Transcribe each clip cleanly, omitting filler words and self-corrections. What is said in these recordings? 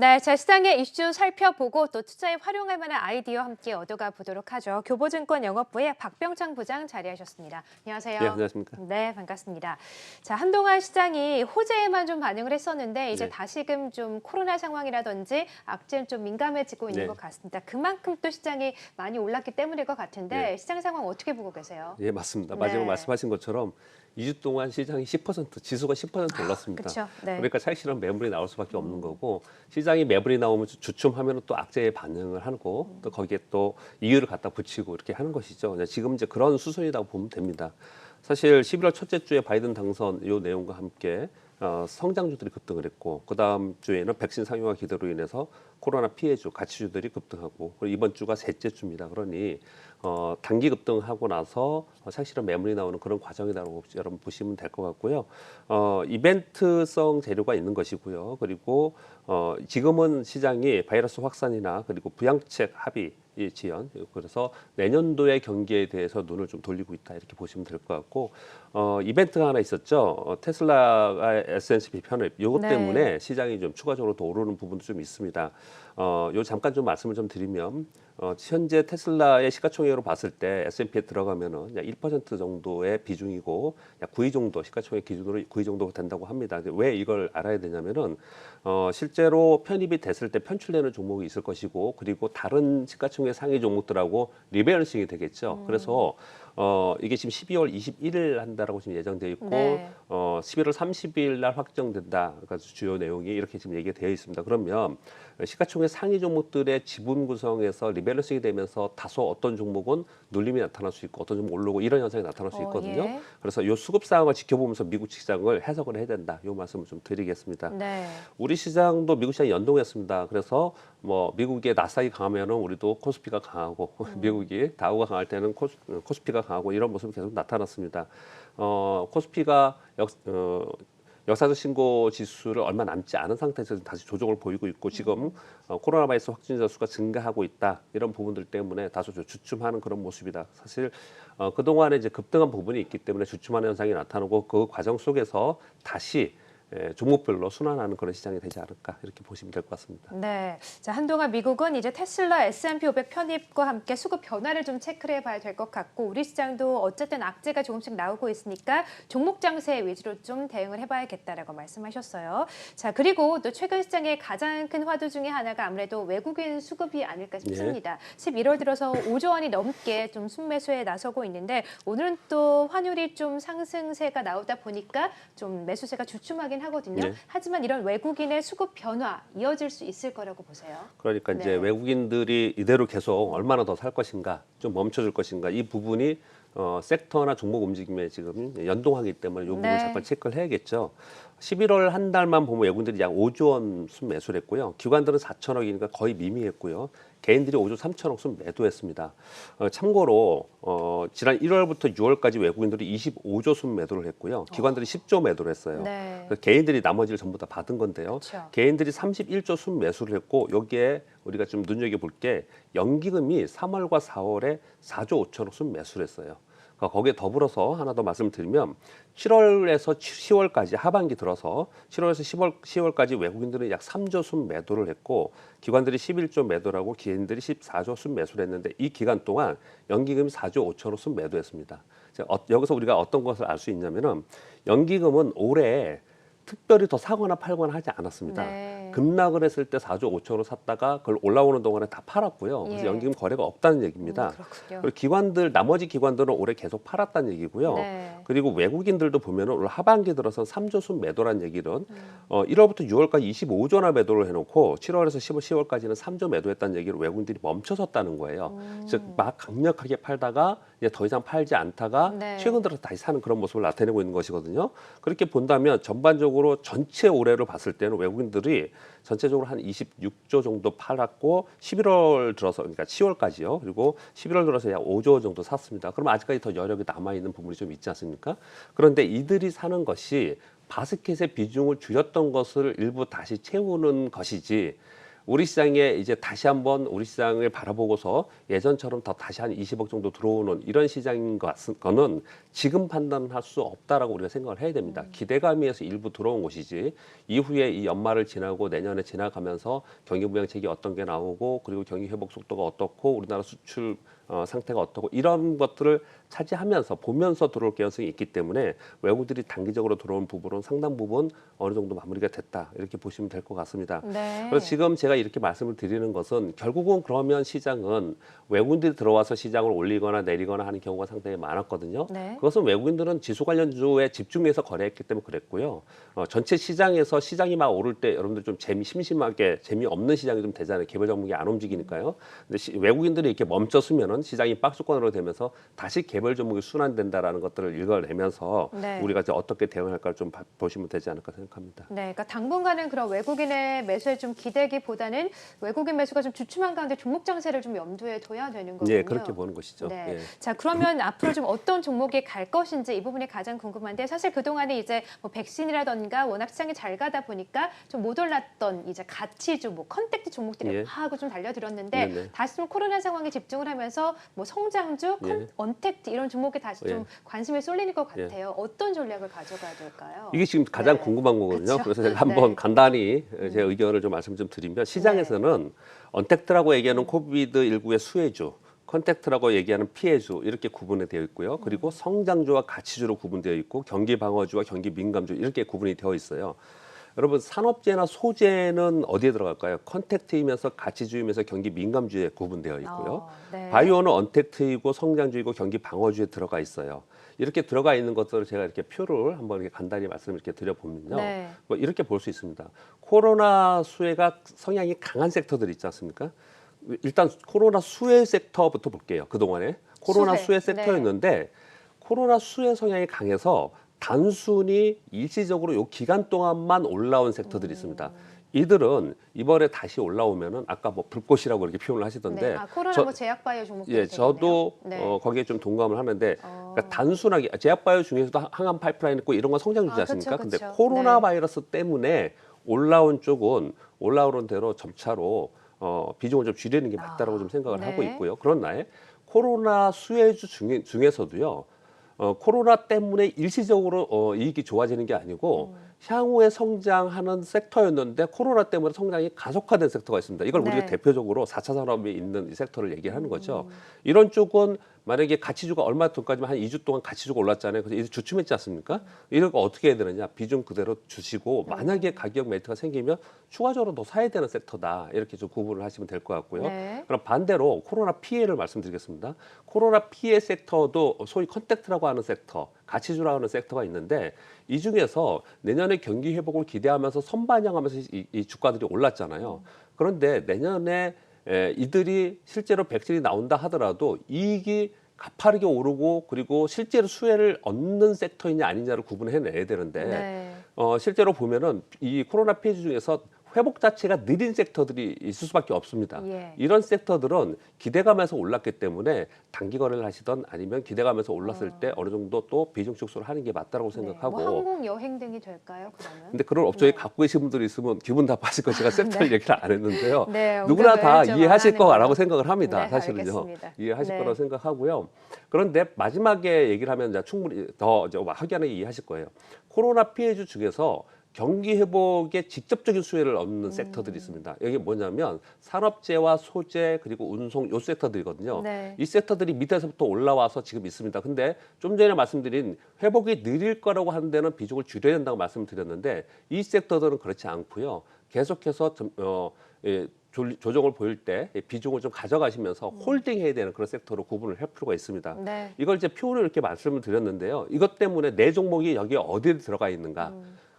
네, 자, 시장의 이슈 살펴보고 또 투자에 활용할 만한 아이디어 함께 얻어가 보도록 하죠. 교보증권 영업부의 박병창 부장 자리하셨습니다. 예, 안녕하세요. 안녕하십니까. 네, 반갑습니다. 자, 한동안 시장이 호재에만 좀 반응을 했었는데 이제 네. 다시금 좀 코로나 상황이라든지 악재는 좀 민감해지고 있는 네. 것 같습니다. 그만큼 또 시장이 많이 올랐기 때문일 것 같은데 네. 시장 상황 어떻게 보고 계세요? 예, 맞습니다. 마지막 네. 말씀하신 것처럼 2주 동안 시장이 10%, 지수가 10% 올랐습니다. 그렇죠. 네. 그러니까 사실은 매물이 나올 수밖에 없는 거고, 시장이 매물이 나오면 주춤하면 또 악재에 반응을 하고, 또 거기에 또 이유를 갖다 붙이고 이렇게 하는 것이죠. 지금 이제 그런 수순이라고 보면 됩니다. 사실 11월 첫째 주에 바이든 당선 이 내용과 함께 성장주들이 급등을 했고, 그 다음 주에는 백신 상용화 기대로 인해서 코로나 피해주, 가치주들이 급등하고, 그리고 이번 주가 셋째 주입니다. 그러니 단기 급등하고 나서 사실은 매물이 나오는 그런 과정이라고 여러분 보시면 될 것 같고요. 이벤트성 재료가 있는 것이고요. 그리고 지금은 시장이 바이러스 확산이나 그리고 부양책 합의 이 지연, 그래서 내년도의 경기에 대해서 눈을 좀 돌리고 있다 이렇게 보시면 될 것 같고, 이벤트가 하나 있었죠. 테슬라가 S&P 편입, 이것 네. 때문에 시장이 좀 추가적으로 더 오르는 부분도 좀 있습니다. 요 잠깐 좀 말씀을 좀 드리면, 현재 테슬라의 시가총액으로 봤을 때 S&P에 들어가면은 약 1% 정도의 비중이고, 약 9위 정도 시가총액 기준으로 9위 정도 된다고 합니다. 왜 이걸 알아야 되냐면은 실제로 편입이 됐을 때 편출되는 종목이 있을 것이고, 그리고 다른 시가총액 상위 종목들하고 리밸런싱이 되겠죠. 그래서 이게 지금 12월 21일 한다라고 지금 예정되어 있고, 네. 11월 30일 날 확정된다. 그러니까 주요 내용이 이렇게 지금 얘기가 되어 있습니다. 그러면 시가총액 상위 종목들의 지분 구성에서 리밸런싱이 되면서 다소 어떤 종목은 눌림이 나타날 수 있고, 어떤 종목 오르고 이런 현상이 나타날 수 있거든요. 예. 그래서 이 수급 상황을 지켜보면서 미국 시장을 해석을 해야 된다. 이 말씀을 좀 드리겠습니다. 네. 우리 시장도 미국 시장이 연동했습니다. 그래서 뭐 미국의 나스닥이 강하면은 우리도 코스피가 강하고, 미국이 다우가 강할 때는 코스피가 강하고 이런 모습이 계속 나타났습니다. 코스피가 역사적 신고 지수를 얼마 남지 않은 상태에서 다시 조정을 보이고 있고, 지금 코로나 바이러스 확진자 수가 증가하고 있다, 이런 부분들 때문에 다소 주춤하는 그런 모습이다. 사실 그동안에 이제 급등한 부분이 있기 때문에 주춤하는 현상이 나타나고, 그 과정 속에서 다시 종목별로 순환하는 그런 시장이 되지 않을까 이렇게 보시면 될 것 같습니다. 네, 자, 한동안 미국은 이제 테슬라 S&P 500 편입과 함께 수급 변화를 좀 체크를 해봐야 될 것 같고, 우리 시장도 어쨌든 악재가 조금씩 나오고 있으니까 종목 장세 위주로 좀 대응을 해봐야겠다라고 말씀하셨어요. 자, 그리고 또 최근 시장의 가장 큰 화두 중에 하나가 아무래도 외국인 수급이 아닐까 싶습니다. 11월 들어서 5조 원이 넘게 좀 순매수에 나서고 있는데, 오늘은 또 환율이 좀 상승세가 나오다 보니까 좀 매수세가 주춤하긴 하거든요. 네. 하지만 이런 외국인의 수급 변화 이어질 수 있을 거라고 보세요. 그러니까 이제 네. 외국인들이 이대로 계속 얼마나 더 살 것인가, 좀 멈춰줄 것인가, 이 부분이 섹터나 종목 움직임에 지금 연동하기 때문에 이 부분을 네. 잠깐 체크를 해야겠죠. 11월 한 달만 보면 외국인들이 약 5조 원 순매수를 했고요. 기관들은 4천억이니까 거의 미미했고요. 개인들이 5조 3천억 순매도했습니다. 참고로 지난 1월부터 6월까지 외국인들이 25조 순매도를 했고요. 기관들이 10조 매도를 했어요. 네. 그래서 개인들이 나머지를 전부 다 받은 건데요. 그렇죠. 개인들이 31조 순매수를 했고, 여기에 우리가 좀 눈여겨볼 게 연기금이 3월과 4월에 4조 5천억 순매수를 했어요. 거기에 더불어서 하나 더 말씀드리면 7월에서 10월까지 하반기 들어서 7월에서 10월까지 외국인들은 약 3조 순 매도를 했고, 기관들이 11조 매도라고 개인들이 14조 순 매수를 했는데, 이 기간 동안 연기금이 4조 5천억 순 매도했습니다. 여기서 우리가 어떤 것을 알 수 있냐면은, 연기금은 올해 특별히 더 사거나 팔거나 하지 않았습니다. 네. 급락을 했을 때 4조 5천으로 샀다가 그걸 올라오는 동안에 다 팔았고요. 그래서 예. 연기금 거래가 없다는 얘기입니다. 그렇군요. 그리고 나머지 기관들은 올해 계속 팔았다는 얘기고요. 네. 그리고 외국인들도 보면은 올 하반기 들어서 3조 순 매도란 얘기는 1월부터 6월까지 25조나 매도를 해놓고 7월에서 10월까지는 3조 매도했다는 얘기를 외국인들이 멈춰섰다는 거예요. 즉 막 강력하게 팔다가 이제 더 이상 팔지 않다가 네. 최근 들어서 다시 사는 그런 모습을 나타내고 있는 것이거든요. 그렇게 본다면 전반적으로 전체 올해를 봤을 때는 외국인들이 전체적으로 한 26조 정도 팔았고, 11월 들어서, 그러니까 10월까지요. 그리고 11월 들어서 약 5조 정도 샀습니다. 그럼 아직까지 더 여력이 남아있는 부분이 좀 있지 않습니까? 그런데 이들이 사는 것이 바스켓의 비중을 줄였던 것을 일부 다시 채우는 것이지, 우리 시장에 이제 다시 한번 우리 시장을 바라보고서 예전처럼 더 다시 한 20억 정도 들어오는 이런 시장인 거는 지금 판단할 수 없다라고 우리가 생각을 해야 됩니다. 기대감에서 일부 들어온 것이지 이후에 이 연말을 지나고 내년에 지나가면서 경기 부양책이 어떤 게 나오고 그리고 경기 회복 속도가 어떻고 우리나라 수출 상태가 어떻고 이런 것들을 차지하면서 보면서 들어올 가능성이 있기 때문에 외국들이 단기적으로 들어온 부분은 상당 부분 어느 정도 마무리가 됐다 이렇게 보시면 될 것 같습니다. 네. 그래서 지금 제가 이렇게 말씀을 드리는 것은 결국은 그러면 시장은 외국인들이 들어와서 시장을 올리거나 내리거나 하는 경우가 상당히 많았거든요. 네. 그것은 외국인들은 지수 관련주에 집중해서 거래했기 때문에 그랬고요. 전체 시장에서 시장이 막 오를 때 여러분들 좀 심심하게 재미없는 시장이 좀 되잖아요. 개별 종목이 안 움직이니까요. 근데 외국인들이 이렇게 멈췄으면은 시장이 박스권으로 되면서 다시 개별 종목이 순환된다라는 것들을 읽어내면서 네. 우리가 이제 어떻게 대응할까를 좀 보시면 되지 않을까 생각합니다. 네, 그러니까 당분간은 그런 외국인의 매수에 좀 기대기보다는 외국인 매수가 좀 주춤한 가운데 종목 장세를 좀 염두에 둬야 되는 거군요. 네, 그렇게 보는 것이죠. 네. 예. 자, 그러면 앞으로 좀 어떤 종목이 갈 것인지 이 부분이 가장 궁금한데 사실 그동안에 이제 뭐 백신이라던가 워낙 시장이 잘 가다 보니까 좀 못 올랐던 이제 가치주, 뭐 컨택트 종목들이 예. 하고 좀 달려들었는데 네네. 다시 좀 코로나 상황에 집중을 하면서 뭐 성장주, 예. 언택트 이런 종목에 다시 좀 예. 관심이 쏠리는 것 같아요. 어떤 전략을 가져가야 될까요? 이게 지금 가장 네. 궁금한 거거든요. 그쵸? 그래서 제가 한번 네. 간단히 제 의견을 좀 말씀 좀 드리면 시장에서는 언택트라고 얘기하는 코비드19의 수혜주, 컨택트라고 얘기하는 피해주 이렇게 구분이 되어 있고요. 그리고 성장주와 가치주로 구분되어 있고 경기 방어주와 경기 민감주 이렇게 구분이 되어 있어요. 여러분 산업재나 소재는 어디에 들어갈까요? 컨택트이면서 가치주이면서 경기 민감주에 구분되어 있고요. 네. 바이오는 언택트이고 성장주이고 경기 방어주에 들어가 있어요. 이렇게 들어가 있는 것들을 제가 이렇게 표를 한번 이렇게 간단히 말씀을 이렇게 드려보면요. 네. 뭐 이렇게 볼 수 있습니다. 코로나 수혜가 성향이 강한 섹터들 있지 않습니까? 일단 코로나 수혜 섹터부터 볼게요. 그동안에 코로나 수혜. 수혜 섹터였는데 코로나 수혜 성향이 강해서 단순히 일시적으로 요 기간 동안만 올라온 섹터들이 있습니다. 이들은 이번에 다시 올라오면은 아까 뭐 불꽃이라고 이렇게 표현을 하시던데 네. 아, 코로나 저- 뭐 제약바이오 종목도 예, 저도 네. 거기에 좀 동감을 하는데 어. 그러니까 단순하게 제약바이오 중에서도 항암 파이프라인 있고 이런 건 성장주지 아, 않습니까? 그쵸, 근데 그쵸. 코로나 네. 바이러스 때문에 올라온 쪽은 올라오는 대로 점차로 비중을 좀 줄이는 게 맞다라고 좀 생각을 하고 네. 있고요. 그러나 코로나 수혜주 중에서도요. 코로나 때문에 일시적으로 이익이 좋아지는 게 아니고 향후에 성장하는 섹터였는데 코로나 때문에 성장이 가속화된 섹터가 있습니다. 이걸 네. 우리가 대표적으로 4차 산업이 있는 이 섹터를 얘기하는 거죠. 이런 쪽은 만약에 가치주가 얼마 전까지만 한 2주 동안 가치주가 올랐잖아요. 그래서 이제 주춤했지 않습니까? 이런 거 어떻게 해야 되느냐? 비중 그대로 주시고 만약에 가격 매트가 생기면 추가적으로 더 사야 되는 섹터다. 이렇게 좀 구분을 하시면 될 것 같고요. 네. 그럼 반대로 코로나 피해를 말씀드리겠습니다. 코로나 피해 섹터도 소위 컨택트라고 하는 섹터, 가치주라고 하는 섹터가 있는데 이 중에서 내년에 경기 회복을 기대하면서 선반영하면서 이 주가들이 올랐잖아요. 그런데 내년에 이들이 실제로 백신이 나온다 하더라도 이익이 가파르게 오르고 그리고 실제로 수혜를 얻는 섹터이냐 아니냐를 구분해내야 되는데 네. 실제로 보면은 이 코로나 피해주 중에서 회복 자체가 느린 섹터들이 있을 수밖에 없습니다. 예. 이런 섹터들은 기대감에서 올랐기 때문에 단기 거래를 하시던 아니면 기대감에서 올랐을 때 어느 정도 또 비중 축소를 하는 게 맞다라고 생각하고. 뭐 항공 여행 등이 될까요? 그러면? 근데 그런 업종에 네. 갖고 계신 분들이 있으면 기분 나빠하실 거 제가 섹터를 얘기를 안 했는데요. 네, 누구나 언급을 다 좀 이해하실 안 하는 거라고 걸로. 생각을 합니다. 네, 사실은요. 알겠습니다. 이해하실 네. 거라고 생각하고요. 그런데 마지막에 얘기를 하면 이제 충분히 더 확연하게 이해하실 거예요. 코로나 피해주 중에서 경기 회복에 직접적인 수혜를 얻는 섹터들이 있습니다. 여기 뭐냐면 산업재와 소재 그리고 운송 요 섹터들이거든요. 네. 이 섹터들이 밑에서부터 올라와서 지금 있습니다. 근데 좀 전에 말씀드린 회복이 느릴 거라고 하는 데는 비중을 줄여야 된다고 말씀드렸는데 이 섹터들은 그렇지 않고요. 계속해서 조정을 보일 때 비중을 좀 가져가시면서 홀딩해야 되는 그런 섹터로 구분을 할 필요가 있습니다. 네. 이걸 이제 표로 이렇게 말씀을 드렸는데요. 이것 때문에 내 종목이 여기에 어디에 들어가 있는가.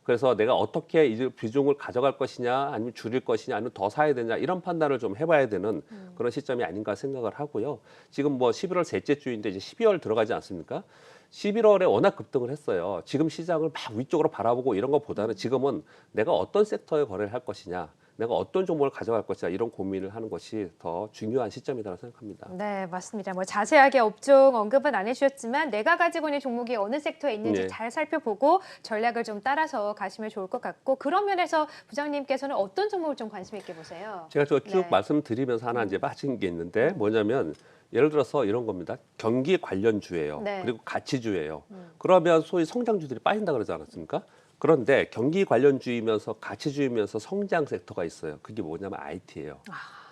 그래서 내가 어떻게 이 비중을 가져갈 것이냐 아니면 줄일 것이냐 아니면 더 사야 되냐 이런 판단을 좀 해봐야 되는 그런 시점이 아닌가 생각을 하고요. 지금 뭐 11월 셋째 주인데 이제 12월 들어가지 않습니까? 11월에 워낙 급등을 했어요. 지금 시장을 막 위쪽으로 바라보고 이런 것보다는 지금은 내가 어떤 섹터에 거래를 할 것이냐 내가 어떤 종목을 가져갈 것이냐 이런 고민을 하는 것이 더 중요한 시점이라고 생각합니다. 네, 맞습니다. 뭐 자세하게 업종 언급은 안 해주셨지만 내가 가지고 있는 종목이 어느 섹터에 있는지 네. 잘 살펴보고 전략을 좀 따라서 가시면 좋을 것 같고 그런 면에서 부장님께서는 어떤 종목을 좀 관심 있게 보세요? 제가 쭉 네. 말씀드리면서 하나 이제 빠진 게 있는데 뭐냐면 예를 들어서 이런 겁니다. 경기 관련주예요. 네. 그리고 가치주예요. 그러면 소위 성장주들이 빠진다 그러지 않았습니까? 그런데 경기 관련주이면서 가치주이면서 성장 섹터가 있어요. 그게 뭐냐면 IT예요.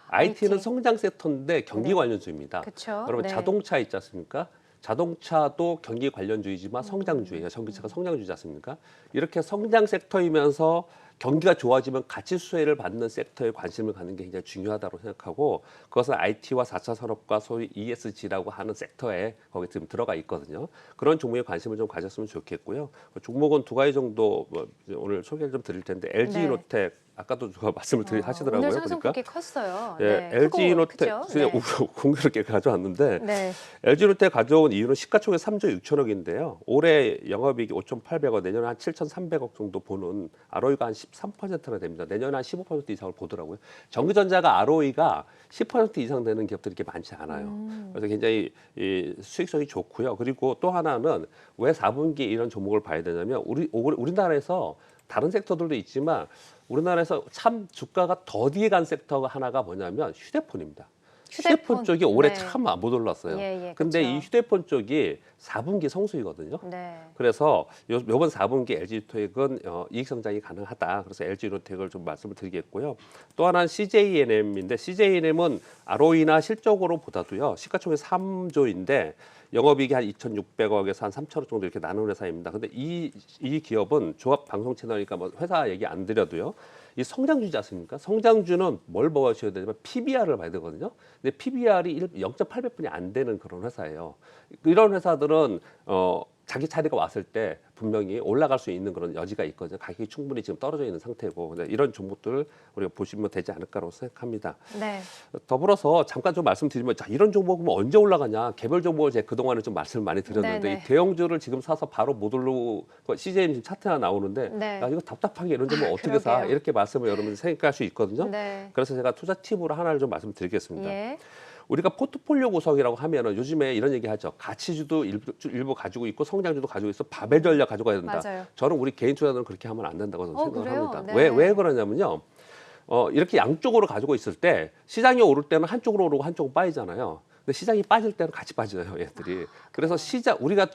IT는 IT. 성장 섹터인데 경기 네. 관련주입니다. 그쵸? 여러분 네. 자동차 있지 않습니까? 자동차도 경기 관련주이지만 성장주예요. 전기차가 성장주지 않습니까? 이렇게 성장 섹터이면서 경기가 좋아지면 가치 수혜를 받는 섹터에 관심을 갖는 게 굉장히 중요하다고 생각하고 그것은 IT와 4차 산업과 소위 ESG라고 하는 섹터에 거기 지금 들어가 있거든요. 그런 종목에 관심을 좀 가졌으면 좋겠고요. 종목은 두 가지 정도 오늘 소개를 좀 드릴 텐데 LG 네. 이노텍 아까도 제가 말씀을 하시더라고요. 오늘 보니까. 상승폭이 컸어요. 예, 네. LG 이노텍 크고, 그죠? 공교롭게 가져왔는데 네. LG 이노텍 가져온 이유는 시가총액 3조 6천억인데요. 올해 영업이익이 5,800억, 내년에 한 7,300억 정도 보는 ROE가 한 13%나 됩니다. 내년에 한 15% 이상을 보더라고요. 전기전자가 ROE가 10% 이상 되는 기업들이 이렇게 많지 않아요. 그래서 굉장히 이 수익성이 좋고요. 그리고 또 하나는 왜 4분기 이런 종목을 봐야 되냐면 우리나라에서 다른 섹터들도 있지만 우리나라에서 참 주가가 더디게 간 섹터가 하나가 뭐냐면 휴대폰입니다. 휴대폰 쪽이 올해 네. 참 못 올랐어요. 예, 근데 그쵸. 이 휴대폰 쪽이 4분기 성수이거든요. 네. 그래서 이번 4분기 LG이노텍은 이익 성장이 가능하다. 그래서 LG이노텍을 좀 말씀을 드리겠고요. 또 하나는 CJNM인데 CJNM은 ROE나 실적으로 보다도요. 시가총액 3조인데 영업이익이 한 2,600억에서 한 3천억 정도 이렇게 나누는 회사입니다. 근데 이 기업은 조합 방송 채널이니까 뭐 회사 얘기 안 드려도요. 이 성장주지 않습니까? 성장주는 뭘 보셔야 되냐면 PBR을 봐야 되거든요. 근데 PBR이 0.8배뿐이 안 되는 그런 회사예요. 이런 회사들은 자기 차례가 왔을 때 분명히 올라갈 수 있는 그런 여지가 있거든요. 가격이 충분히 지금 떨어져 있는 상태고 근데 이런 종목들 우리가 보시면 되지 않을까라고 생각합니다. 네. 더불어서 잠깐 좀 말씀드리면 자 이런 종목은 언제 올라가냐 개별 종목을 제가 그동안에 좀 말씀을 많이 드렸는데 네네. 이 대형주를 지금 사서 바로 못 오르고 CJM 지금 차트 하나 나오는데 네. 야 이거 답답하게 이런 종목 어떻게 사 그러게요. 이렇게 말씀을 여러분들 생각할 수 있거든요. 네. 그래서 제가 투자 팁으로 하나를 좀 말씀드리겠습니다. 예. 우리가 포트폴리오 구성이라고 하면은 요즘에 이런 얘기 하죠. 가치주도 일부 가지고 있고 성장주도 가지고 있어 바벨 전략 가져가야 된다. 맞아요. 저는 우리 개인 투자자는 그렇게 하면 안 된다고 저는 생각을 그래요? 합니다. 네. 왜 그러냐면요. 이렇게 양쪽으로 가지고 있을 때 시장이 오를 때는 한쪽으로 오르고 한쪽으로 빠지잖아요. 근데 시장이 빠질 때는 같이 빠져요, 얘들이. 그래서 우리가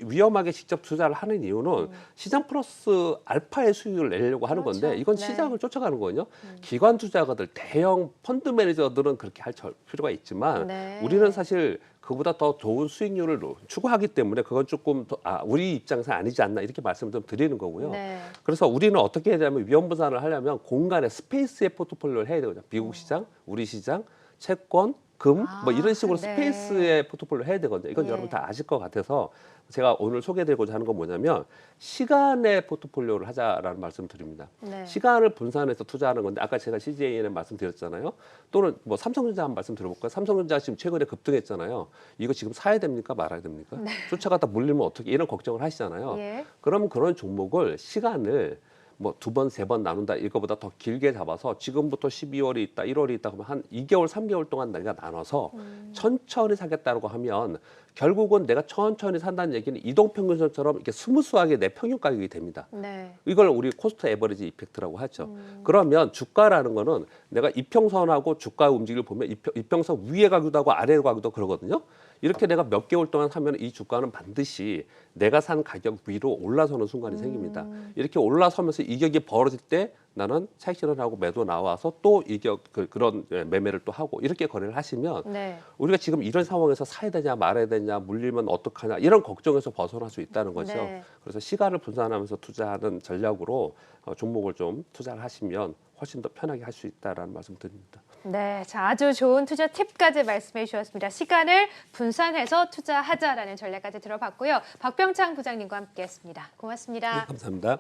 위험하게 직접 투자를 하는 이유는 시장 플러스 알파의 수익을 내려고 하는 그렇죠. 건데 이건 네. 시장을 쫓아가는 거거든요. 기관 투자가들, 대형 펀드 매니저들은 그렇게 할 필요가 있지만 네. 우리는 사실 그보다 더 좋은 수익률을 추구하기 때문에 그건 조금 더 우리 입장에서 아니지 않나 이렇게 말씀을 좀 드리는 거고요. 네. 그래서 우리는 어떻게 해야 되냐면 위험 분산을 하려면 공간에 스페이스의 포트폴리오를 해야 되거든요. 미국 시장, 우리 시장, 채권, 금, 뭐 이런 식으로 네. 스페이스의 포트폴리오를 해야 되거든요. 이건 예. 여러분 다 아실 것 같아서 제가 오늘 소개해드리고자 하는 건 뭐냐면 시간의 포트폴리오를 하자라는 말씀을 드립니다. 네. 시간을 분산해서 투자하는 건데 아까 제가 CJNM 말씀드렸잖아요. 또는 뭐 삼성전자 한 말씀 들어볼까요? 삼성전자 지금 최근에 급등했잖아요. 이거 지금 사야 됩니까? 말아야 됩니까? 쫓아가다 물리면 어떻게 이런 걱정을 하시잖아요. 예. 그러면 그런 종목을 시간을 뭐 2번, 3번 나눈다 이거보다 더 길게 잡아서 지금부터 12월이 있다, 1월이 있다 그러면 한 2개월, 3개월 동안 내가 나눠서 천천히 사겠다고 하면 결국은 내가 천천히 산다는 얘기는 이동평균선처럼 이렇게 스무스하게 내 평균 가격이 됩니다. 네. 이걸 우리 코스트 에버리지 이펙트라고 하죠. 그러면 주가라는 거는 내가 이평선하고 주가 움직임을 보면 이평선 위에 가기도 하고 아래 가기도 그러거든요. 이렇게 내가 몇 개월 동안 하면 이 주가는 반드시 내가 산 가격 위로 올라서는 순간이 생깁니다. 이렇게 올라서면서 이격이 벌어질 때 나는 차익 실현하고 매도 나와서 또 이격 그런 매매를 또 하고 이렇게 거래를 하시면 네. 우리가 지금 이런 상황에서 사야 되냐 말아야 되냐 물리면 어떡하냐 이런 걱정에서 벗어날 수 있다는 거죠. 네. 그래서 시간을 분산하면서 투자하는 전략으로 종목을 좀 투자를 하시면 훨씬 더 편하게 할 수 있다라는 말씀 드립니다. 네, 자, 아주 좋은 투자 팁까지 말씀해 주셨습니다. 시간을 분산해서 투자하자라는 전략까지 들어봤고요. 박병창 부장님과 함께했습니다. 고맙습니다. 감사합니다.